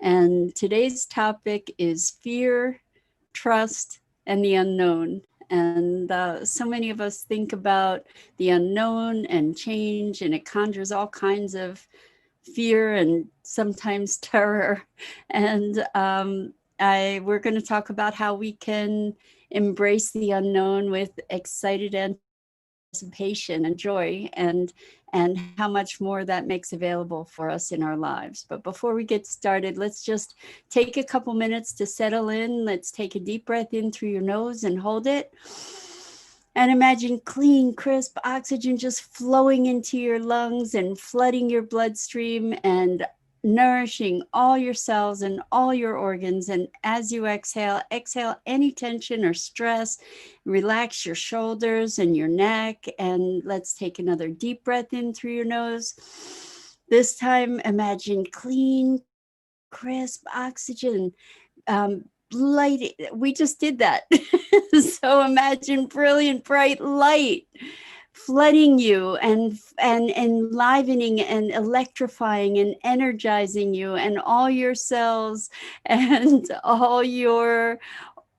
And today's topic is fear, trust, and the unknown. And so many of us think about the unknown and change, and it conjures all kinds of fear and sometimes terror. And we're going to talk about how we can embrace the unknown with excited anticipation and joy, and how much more that makes available for us in our lives. But before we get started, let's just take a couple minutes to settle in. Let's take a deep breath in through your nose and hold it. And imagine clean, crisp oxygen just flowing into your lungs and flooding your bloodstream and nourishing all your cells and all your organs. And as you exhale any tension or stress, relax your shoulders and your neck. And let's take another deep breath in through your nose. This time, imagine clean, crisp oxygen. Light, we just did that. So imagine brilliant, bright light flooding you and enlivening and electrifying and energizing you and all your cells and all your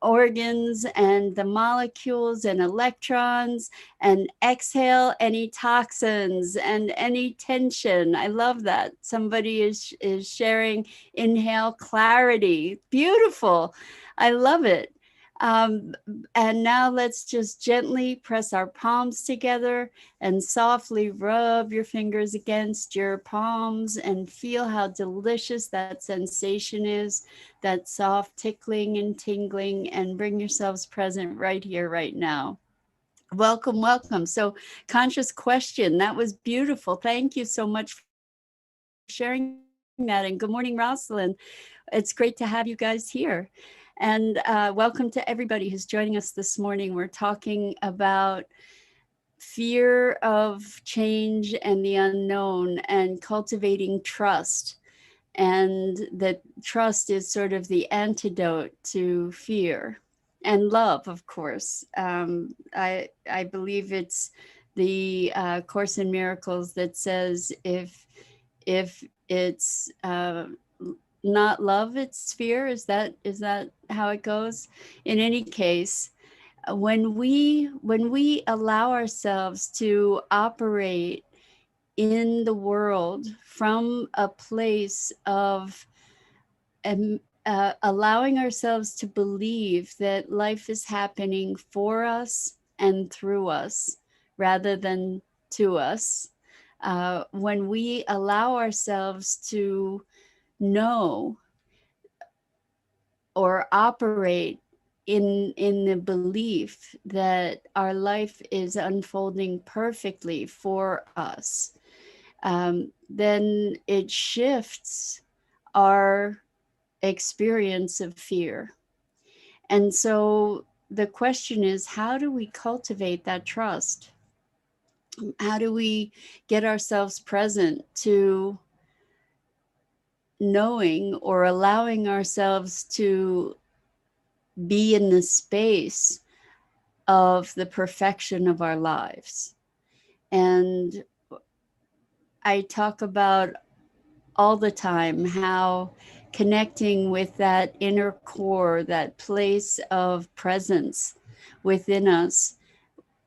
organs and the molecules and electrons, and exhale any toxins and any tension. I love that. Somebody is sharing, inhale clarity. Beautiful. I love it. And now let's just gently press our palms together and softly rub your fingers against your palms and feel how delicious that sensation is, that soft tickling and tingling, and bring yourselves present right here, right now. Welcome, welcome. So, conscious question, that was beautiful. Thank you so much for sharing that. And good morning, Rosalind. It's great to have you guys here. And welcome to everybody who's joining us this morning. We're talking about fear of change and the unknown and cultivating trust. And that trust is sort of the antidote to fear, and love, of course. I believe it's the Course in Miracles that says if it's not love, it's fear. Is that how it goes? In any case, when we allow ourselves to operate in the world from a place of allowing ourselves to believe that life is happening for us and through us rather than to us, when we allow ourselves to know or operate in the belief that our life is unfolding perfectly for us, then it shifts our experience of fear. And so the question is, how do we cultivate that trust? How do we get ourselves present to knowing or allowing ourselves to be in the space of the perfection of our lives? And I talk about all the time how connecting with that inner core, that place of presence within us,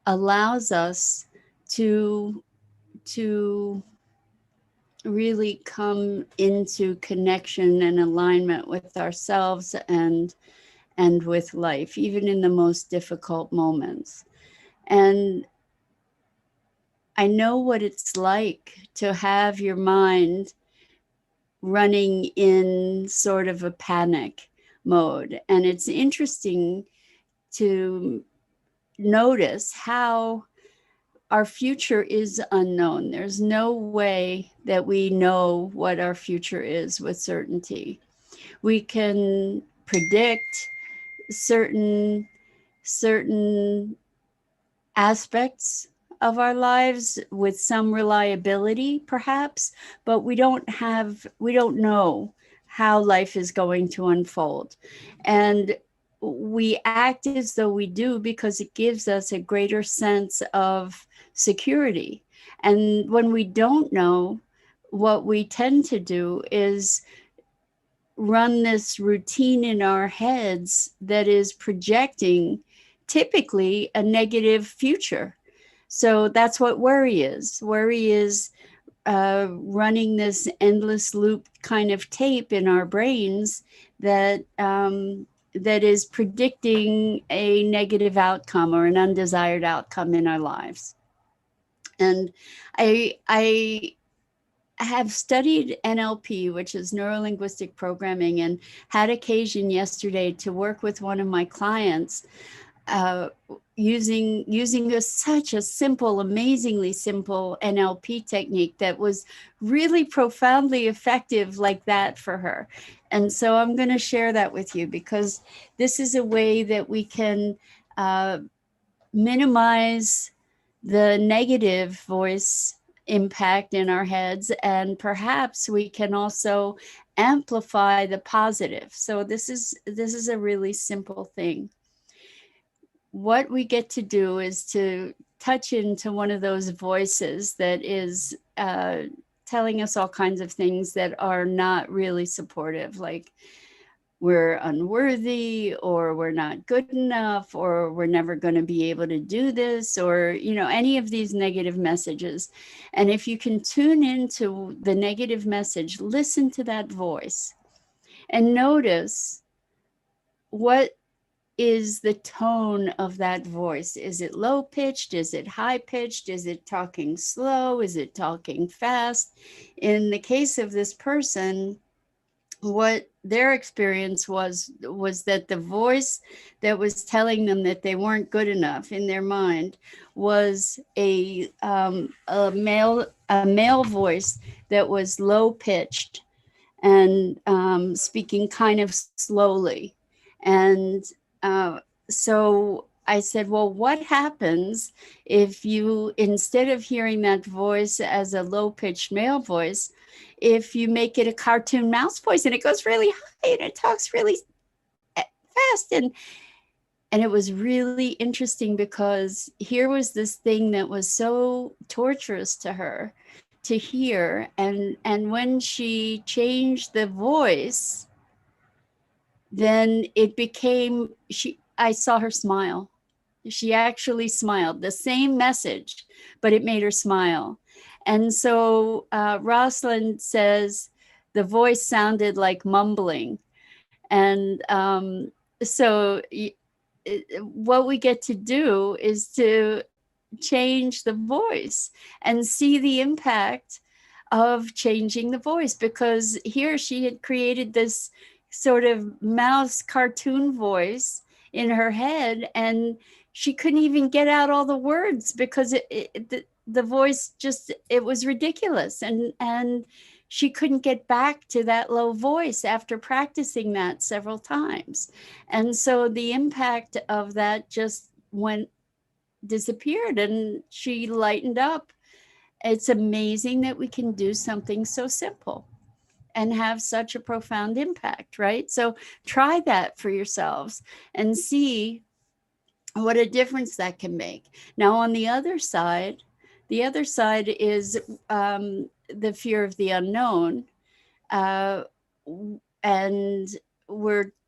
allows us to really come into connection and alignment with ourselves and with life, even in the most difficult moments. And I know what it's like to have your mind running in sort of a panic mode. And it's interesting to notice how our future is unknown. There's no way that we know what our future is with certainty. We can predict certain aspects of our lives with some reliability, perhaps, but we don't know how life is going to unfold. And we act as though we do because it gives us a greater sense of security. And when we don't know, what we tend to do is run this routine in our heads that is projecting typically a negative future. So that's what worry is. Worry is running this endless loop kind of tape in our brains that that is predicting a negative outcome or an undesired outcome in our lives. And I have studied NLP, which is neuro linguistic programming, and had occasion yesterday to work with one of my clients uh, using such a simple, amazingly simple NLP technique that was really profoundly effective like that for her. And so I'm going to share that with you because this is a way that we can minimize the negative voice impact in our heads, and perhaps we can also amplify the positive. So this is a really simple thing. What we get to do is to touch into one of those voices that is telling us all kinds of things that are not really supportive, like we're unworthy, or we're not good enough, or we're never going to be able to do this, or any of these negative messages. And if you can tune into the negative message, listen to that voice and notice what is the tone of that voice. Is it low pitched? Is it high pitched? Is it talking slow? Is it talking fast? In the case of this person, what their experience was that the voice that was telling them that they weren't good enough in their mind was a male voice that was low pitched and speaking kind of slowly. And so I said, well, what happens if you, instead of hearing that voice as a low pitched male voice, if you make it a cartoon mouse voice and it goes really high and it talks really fast? And it was really interesting because here was this thing that was so torturous to her to hear. And when she changed the voice, then it became, I saw her smile. She actually smiled. The same message, but it made her smile. And so Rosalind says the voice sounded like mumbling. And so what we get to do is to change the voice and see the impact of changing the voice, because here she had created this sort of mouse cartoon voice in her head, and she couldn't even get out all the words because the voice just, it was ridiculous. And she couldn't get back to that low voice after practicing that several times. And so the impact of that just disappeared, and she lightened up. It's amazing that we can do something so simple and have such a profound impact, right? So try that for yourselves and see what a difference that can make. Now, on the other side is the fear of the unknown. And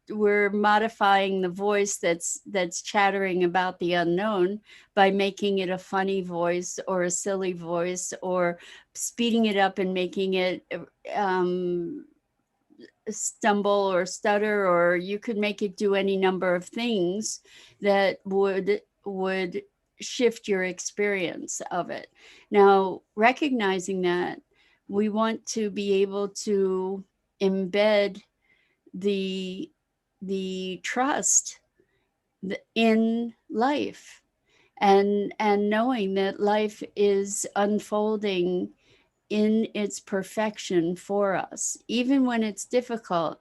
we're modifying the voice that's chattering about the unknown by making it a funny voice or a silly voice, or speeding it up and making it stumble or stutter, or you could make it do any number of things that would shift your experience of it. Now, recognizing that, we want to be able to embed the trust in life, and knowing that life is unfolding in its perfection for us, even when it's difficult.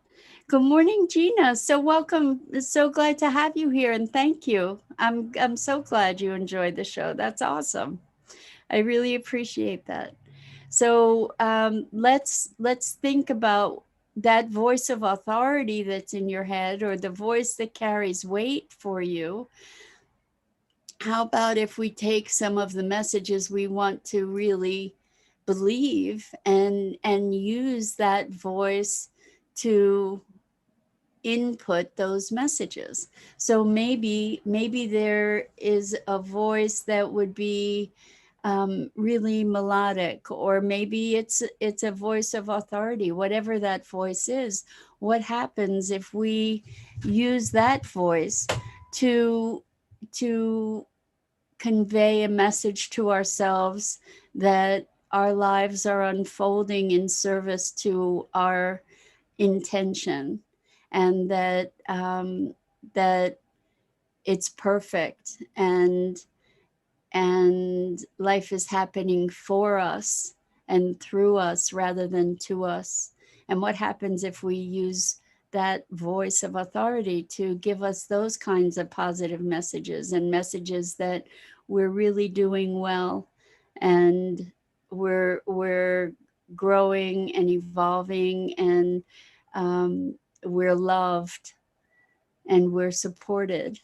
Good morning, Gina. So welcome. So glad to have you here, and thank you. I'm so glad you enjoyed the show. That's awesome. I really appreciate that. So let's think about that voice of authority that's in your head, or the voice that carries weight for you. How about if we take some of the messages we want to really believe and use that voice to input those messages. So maybe there is a voice that would be really melodic, or maybe it's a voice of authority. Whatever that voice is, what happens if we use that voice to to convey a message to ourselves that our lives are unfolding in service to our intention, and that it's perfect, and life is happening for us and through us rather than to us. And what happens if we use that voice of authority to give us those kinds of positive messages, and messages that we're really doing well, and we're growing and evolving, and we're loved and we're supported,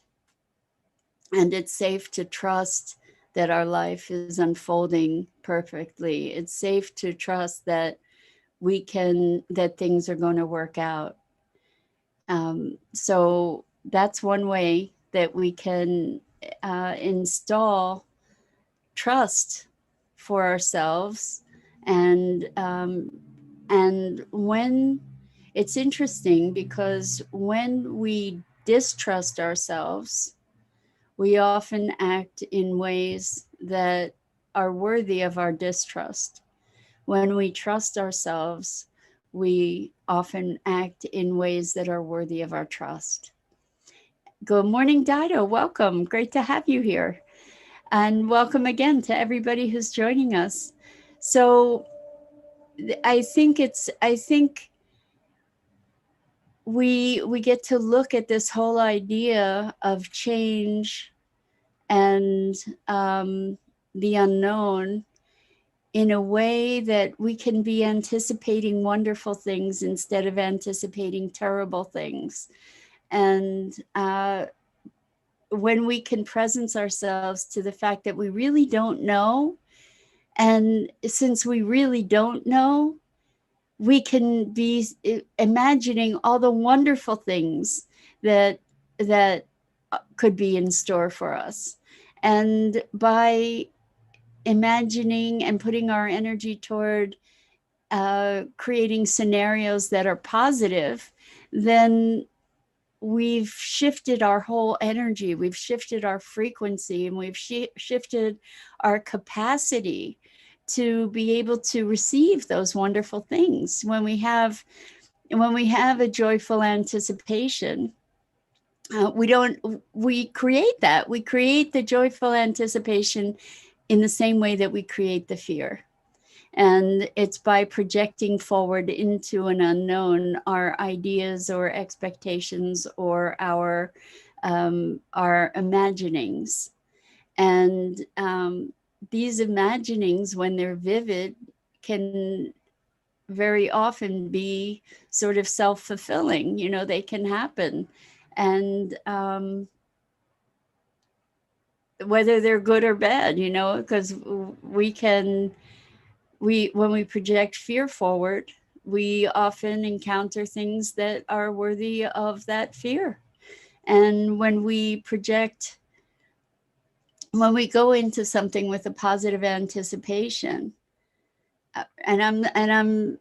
and it's safe to trust that our life is unfolding perfectly. It's safe to trust that that things are going to work out. So that's one way that we can install trust for ourselves. And when it's interesting, because when we distrust ourselves, we often act in ways that are worthy of our distrust. When we trust ourselves, we often act in ways that are worthy of our trust. Good morning, Dido. Welcome. Great to have you here. And welcome again to everybody who's joining us. So I think we get to look at this whole idea of change and the unknown in a way that we can be anticipating wonderful things instead of anticipating terrible things. And when we can presence ourselves to the fact that we really don't know, and since we really don't know, we can be imagining all the wonderful things that could be in store for us. And by imagining and putting our energy toward creating scenarios that are positive, then we've shifted our whole energy, we've shifted our frequency, and we've shifted our capacity to be able to receive those wonderful things. When we have a joyful anticipation, we create that. We create the joyful anticipation in the same way that we create the fear. And it's by projecting forward into an unknown our ideas or expectations or our imaginings. And these imaginings, when they're vivid, can very often be sort of self-fulfilling. They can happen. And whether they're good or bad, because when we project fear forward, we often encounter things that are worthy of that fear. And when we go into something with a positive anticipation, and I'm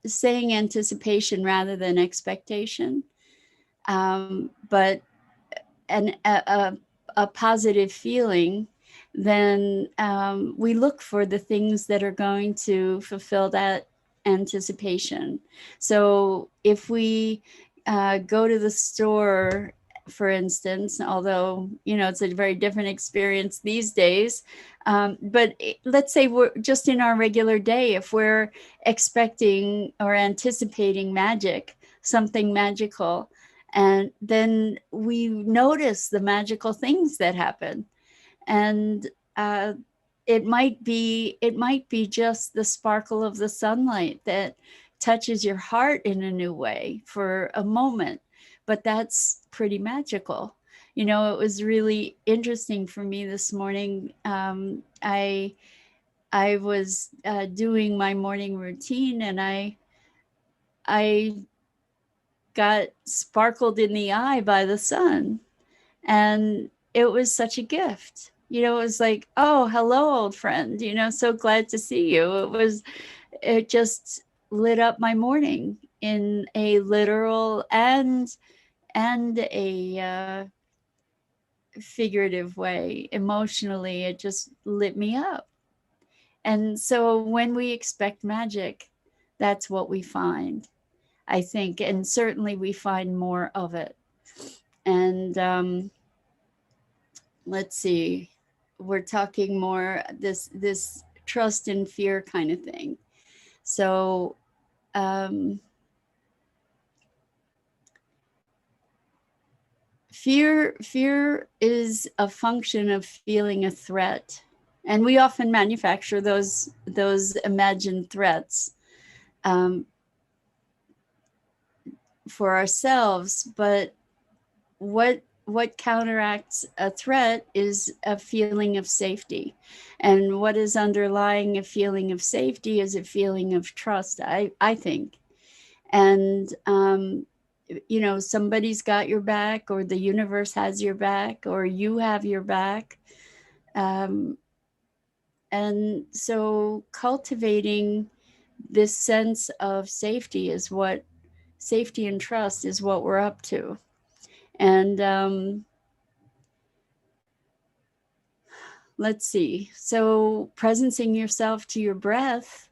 saying anticipation rather than expectation, but a positive feeling, then we look for the things that are going to fulfill that anticipation. So if we go to the store, for instance, although it's a very different experience these days, but let's say we're just in our regular day, if we're expecting or anticipating magic, something magical, and then we notice the magical things that happen. And uh, it might be just the sparkle of the sunlight that touches your heart in a new way for a moment, but that's pretty magical. It was really interesting for me this morning. I was doing my morning routine, and I got sparkled in the eye by the sun. And it was such a gift. You know, it was like, oh, hello, old friend. You know, so glad to see you. It just lit up my morning in a literal and a figurative way. Emotionally, it just lit me up. And so when we expect magic, that's what we find, I think. And certainly we find more of it. And let's see, we're talking more this trust and fear kind of thing. So um, fear is a function of feeling a threat, and we often manufacture those imagined threats um, for ourselves. But what counteracts a threat is a feeling of safety, and what is underlying a feeling of safety is a feeling of trust, I think. And you know, somebody's got your back, or the universe has your back, or you have your back. um, and so cultivating this sense of safety is what safety and trust is what we're up to. And let's see. So, presencing yourself to your breath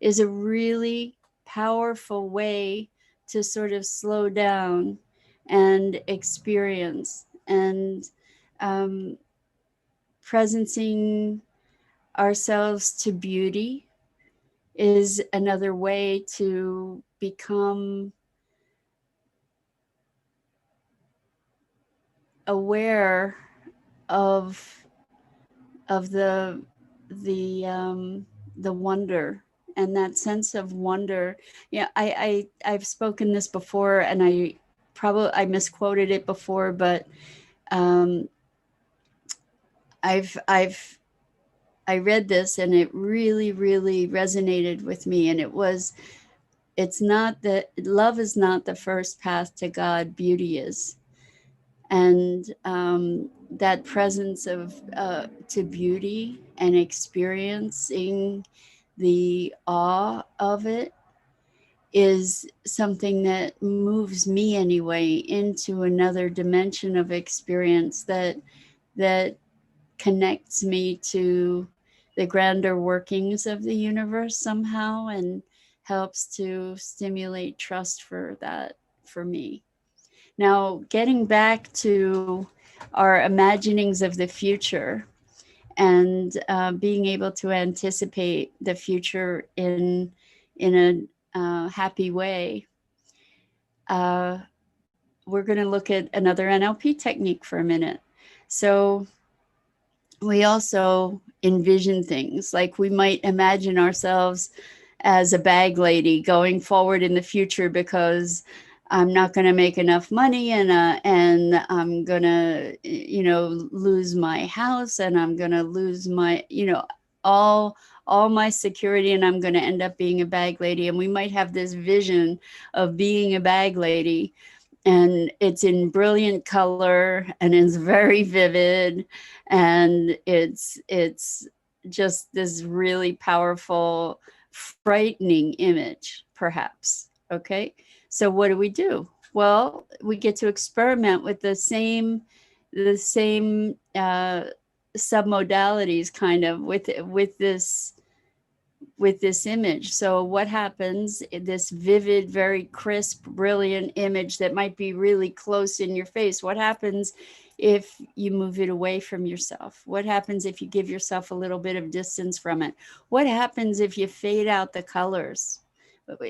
is a really powerful way to sort of slow down and experience. And um, presencing ourselves to beauty is another way to become aware of of the the wonder and that sense of wonder. Yeah, I've spoken this before, and I misquoted it before, but um, I've I read this and it really really resonated with me, and it's not that love is not the first path to God, beauty is. And that presence of to beauty and experiencing the awe of it is something that moves me anyway into another dimension of experience that connects me to the grander workings of the universe somehow, and helps to stimulate trust for that for me. Now, getting back to our imaginings of the future, and being able to anticipate the future in a happy way, uh, we're going to look at another NLP technique for a minute. So we also envision things, like we might imagine ourselves as a bag lady going forward in the future, because I'm not going to make enough money, and I'm going to, you know, lose my house, and I'm going to lose my, you know, all all my security, and I'm going to end up being a bag lady. And we might have this vision of being a bag lady, and it's in brilliant color, and it's very vivid, and it's just this really powerful, frightening image, perhaps. Okay, so what do? Well, we get to experiment with the same submodalities, kind of, with this image. So what happens, this vivid, very crisp, brilliant image that might be really close in your face, what happens if you move it away from yourself? What happens if you give yourself a little bit of distance from it? What happens if you fade out the colors,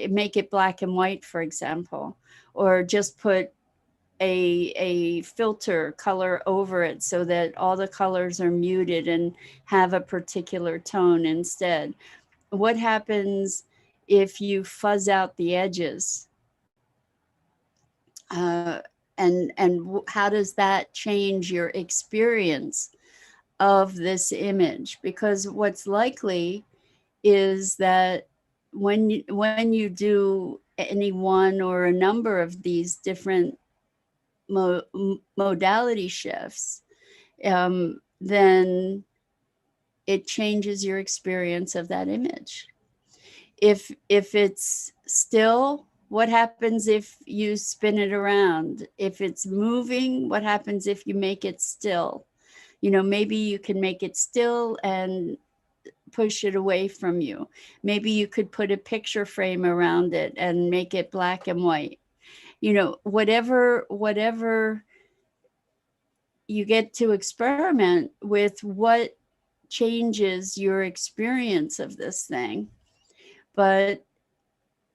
make it black and white, for example, or just put a filter color over it so that all the colors are muted and have a particular tone instead? What happens if you fuzz out the edges? Uh, and how does that change your experience of this image? Because what's likely is that when you do any one or a number of these different modality shifts, then it changes your experience of that image. If it's still, what happens if you spin it around? If it's moving, what happens if you make it still? Maybe you can make it still and push it away from you. Maybe you could put a picture frame around it and make it black and white. Whatever you get to experiment with, what changes your experience of this thing. But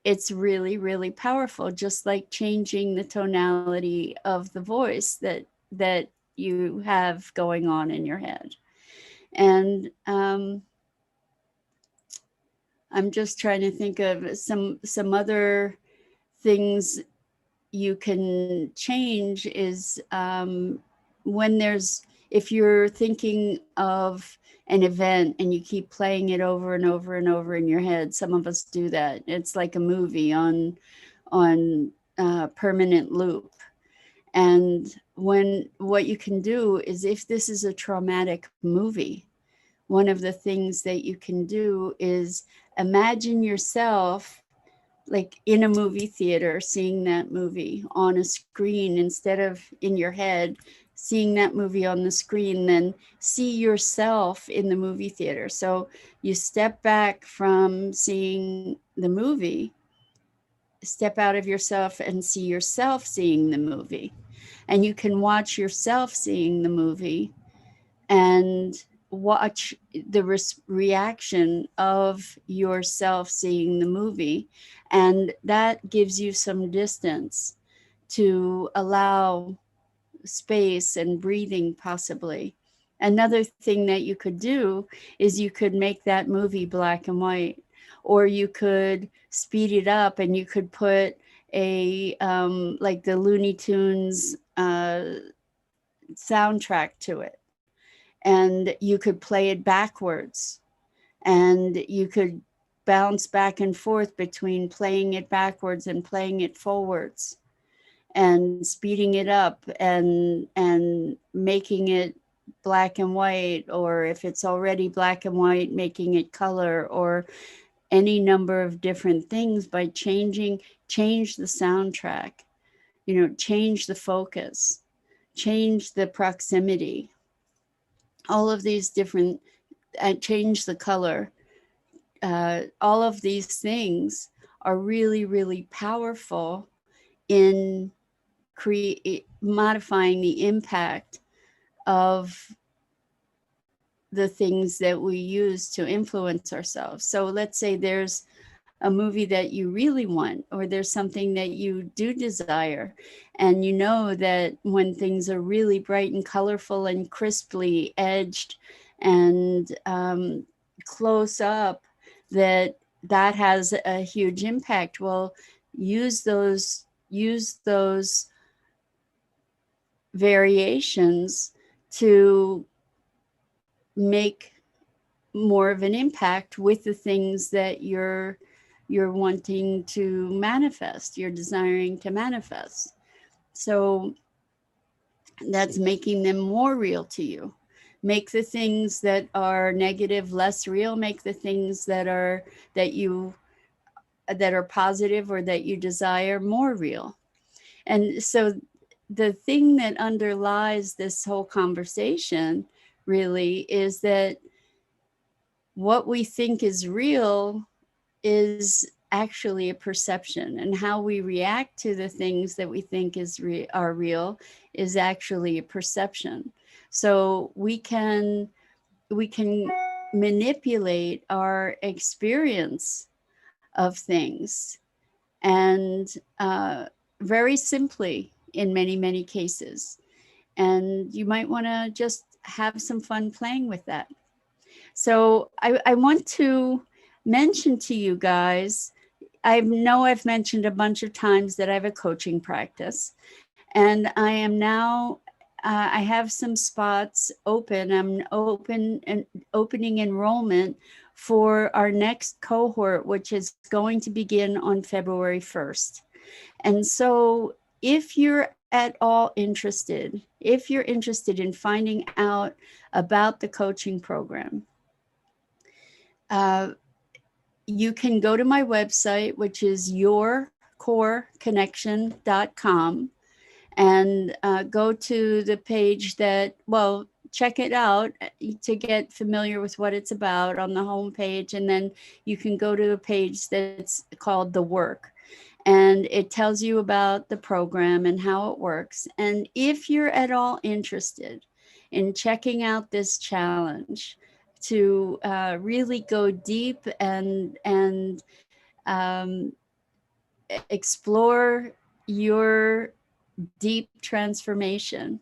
it's really, really powerful, just like changing the tonality of the voice that you have going on in your head. And I'm just trying to think of some other things you can change is if you're thinking of an event and you keep playing it over and over and over in your head. Some of us do that. It's like a movie on permanent loop. And what you can do is, if this is a traumatic movie, one of the things that you can do is imagine yourself like in a movie theater, seeing that movie on a screen instead of in your head, seeing that movie on the screen, then see yourself in the movie theater. So you step back from seeing the movie, step out of yourself and see yourself seeing the movie. And you can watch yourself seeing the movie and watch the reaction of yourself seeing the movie. And that gives you some distance to allow space and breathing, possibly. Another thing that you could do is you could make that movie black and white, or you could speed it up and you could put a like the Looney Tunes soundtrack to it, and you could play it backwards, and you could bounce back and forth between playing it backwards and playing it forwards, and speeding it up and making it black and white, or if it's already black and white, making it color, or any number of different things by change the soundtrack, change the focus, change the proximity, all of these different, change the color. All of these things are really, really powerful in modifying the impact of the things that we use to influence ourselves. So let's say there's a movie that you really want, or there's something that you do desire, and you know that when things are really bright and colorful and crisply edged and close up, that has a huge impact. Well, use those variations to make more of an impact with the things that you're wanting to manifest, you're desiring to manifest. So that's making them more real to you. Make the things that are negative less real. Make the things that are positive or that you desire more real. And so the thing that underlies this whole conversation really is that what we think is real is actually a perception, and how we react to the things that we think are real is actually a perception. So we can manipulate our experience of things, and very simply in many cases. And you might want to just have some fun playing with that. So I want to mention to you guys, I know I've mentioned a bunch of times that I have a coaching practice, and I am now, I have some spots open. I'm opening enrollment for our next cohort, which is going to begin on February 1st. And so if you're at all interested, if you're interested in finding out about the coaching program, you can go to my website, which is yourcoreconnection.com, and go to the page that, well, check it out to get familiar with what it's about on the home page. And then you can go to a page that's called The Work. And it tells you about the program and how it works. And if you're at all interested in checking out this challenge to really go deep and explore your deep transformation,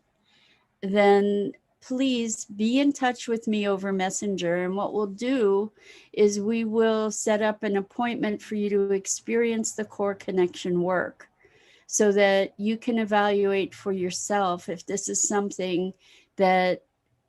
then please be in touch with me over Messenger. And what we'll do is we will set up an appointment for you to experience the core connection work so that you can evaluate for yourself if this is something that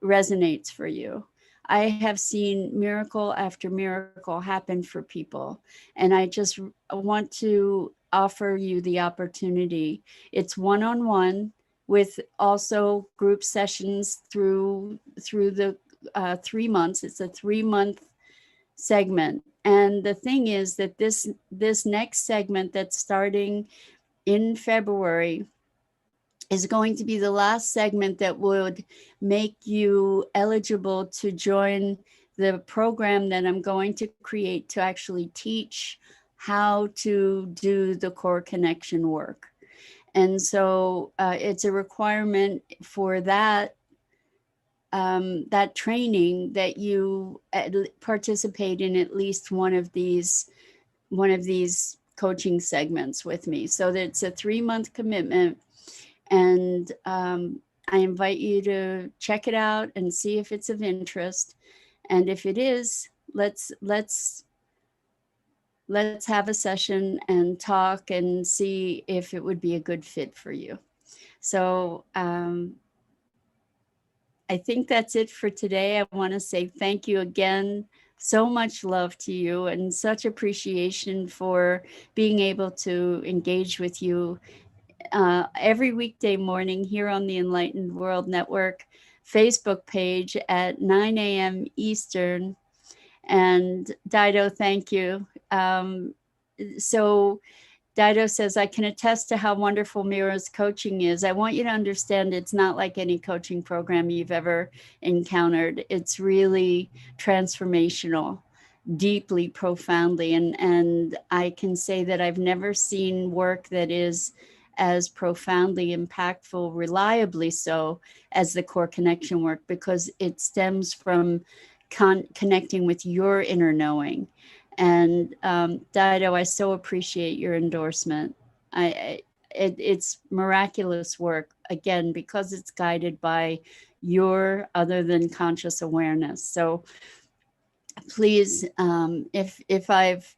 resonates for you. I have seen miracle after miracle happen for people, and I just want to offer you the opportunity. It's one-on-one with also group sessions through the 3 months. It's a 3-month segment. And the thing is that this next segment that's starting in February is going to be the last segment that would make you eligible to join the program that I'm going to create to actually teach how to do the core connection work. And so it's a requirement for that that training that you participate in at least one of these coaching segments with me. So that it's a 3-month commitment. And I invite you to check it out and see if it's of interest. And if it is, let's have a session and talk and see if it would be a good fit for you. So I think that's it for today. I want to say thank you again. So much love to you and such appreciation for being able to engage with you every weekday morning here on the Enlightened World Network Facebook page at 9 a.m. Eastern. And Dido, thank you. So Dido says, I can attest to how wonderful Mira's coaching is. I want you to understand it's not like any coaching program you've ever encountered. It's really transformational, deeply, profoundly. And I can say that I've never seen work that is as profoundly impactful, reliably so, as the core connection work, because it stems from connecting with your inner knowing. And Dido, I so appreciate your endorsement. It's miraculous work, again, because it's guided by your other than conscious awareness. So please, if I've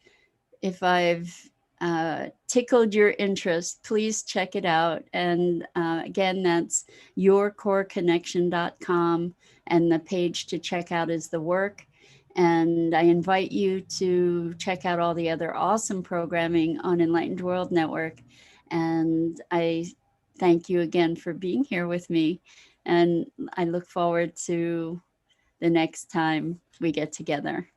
tickled your interest, please check it out. And again, that's yourcoreconnection.com, and the page to check out is The Work. And I invite you to check out all the other awesome programming on Enlightened World Network. And I thank you again for being here with me. And I look forward to the next time we get together.